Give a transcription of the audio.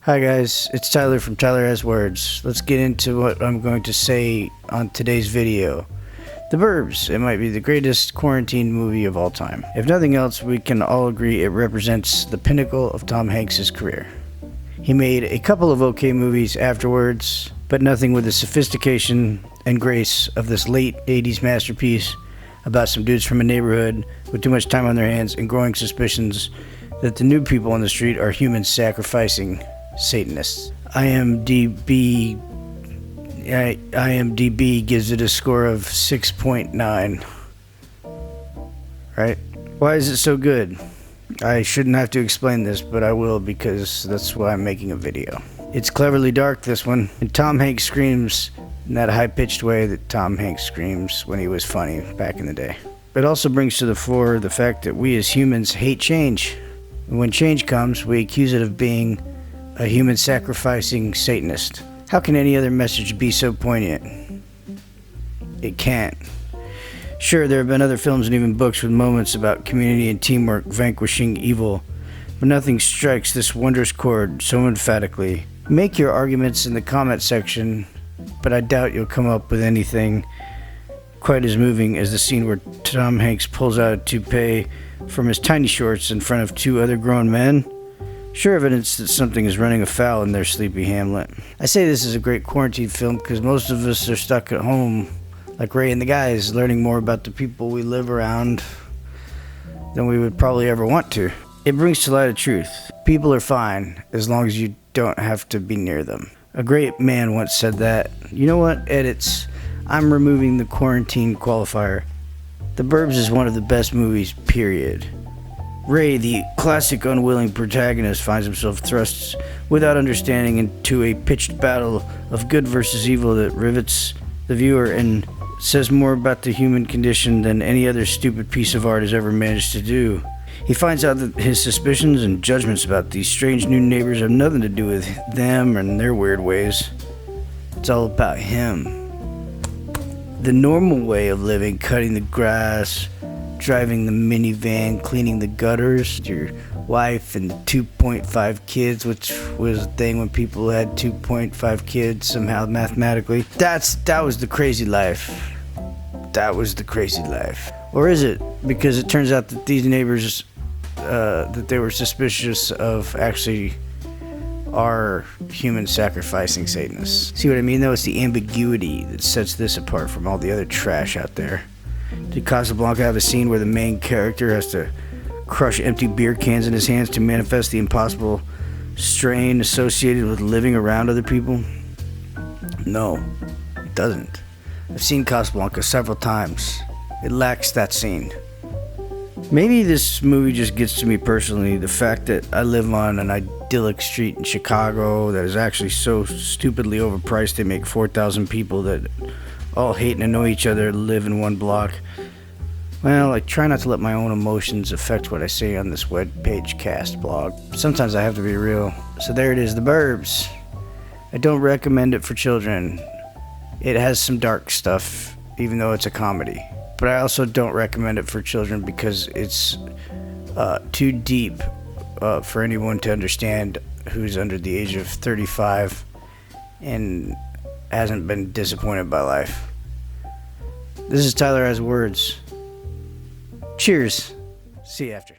Hi guys, it's Tyler from Tyler Has Words. Let's get into what I'm going to say on today's video. The Burbs. It might be the greatest quarantine movie of all time. If nothing else, we can all agree it represents the pinnacle of Tom Hanks' career. He made a couple of okay movies afterwards, but nothing with the sophistication and grace of this late 80s masterpiece about some dudes from a neighborhood with too much time on their hands and growing suspicions that the new people on the street are human sacrificing Satanists. IMDb gives it a score of 6.9. Right? Why is it so good? I shouldn't have to explain this, but I will because that's why I'm making a video. It's cleverly dark, this one, and Tom Hanks screams in that high-pitched way that Tom Hanks screams when he was funny back in the day. It also brings to the fore the fact that we as humans hate change. And when change comes, we accuse it of being a human sacrificing Satanist. How can any other message be so poignant? It can't. Sure, there have been other films and even books with moments about community and teamwork vanquishing evil, but nothing strikes this wondrous chord so emphatically. Make your arguments in the comment section, but I doubt you'll come up with anything quite as moving as the scene where Tom Hanks pulls out a toupee from his tiny shorts in front of two other grown men. Sure evidence that something is running afoul in their sleepy hamlet. I say this is a great quarantine film because most of us are stuck at home, like Ray and the guys, learning more about the people we live around than we would probably ever want to. It brings to light a truth. People are fine as long as you don't have to be near them. A great man once said that. You know what? Edits. I'm removing the quarantine qualifier. The Burbs is one of the best movies, period. Ray, the classic unwilling protagonist, finds himself thrust without understanding into a pitched battle of good versus evil that rivets the viewer and says more about the human condition than any other stupid piece of art has ever managed to do. He finds out that his suspicions and judgments about these strange new neighbors have nothing to do with them and their weird ways. It's all about him. The normal way of living, cutting the grass, driving the minivan, cleaning the gutters, your wife and 2.5 kids, which was a thing when people had 2.5 kids somehow mathematically. That was the crazy life. That was the crazy life. Or is it? Because it turns out that these neighbors that they were suspicious of actually are human sacrificing Satanists. See what I mean though? It's the ambiguity that sets this apart from all the other trash out there. Did Casablanca have a scene where the main character has to crush empty beer cans in his hands to manifest the impossible strain associated with living around other people? No, it doesn't. I've seen Casablanca several times. It lacks that scene. Maybe this movie just gets to me personally, the fact that I live on an idyllic street in Chicago that is actually so stupidly overpriced they make 4,000 people that all hate and annoy each other live in one block. Well, I try not to let my own emotions affect what I say on this webpage cast blog. Sometimes I have to be real. So there it is, The Burbs. I don't recommend it for children. It has some dark stuff, even though it's a comedy. But I also don't recommend it for children because it's too deep for anyone to understand who's under the age of 35 and hasn't been disappointed by life. This is Tyler Has Words. Cheers. See you after.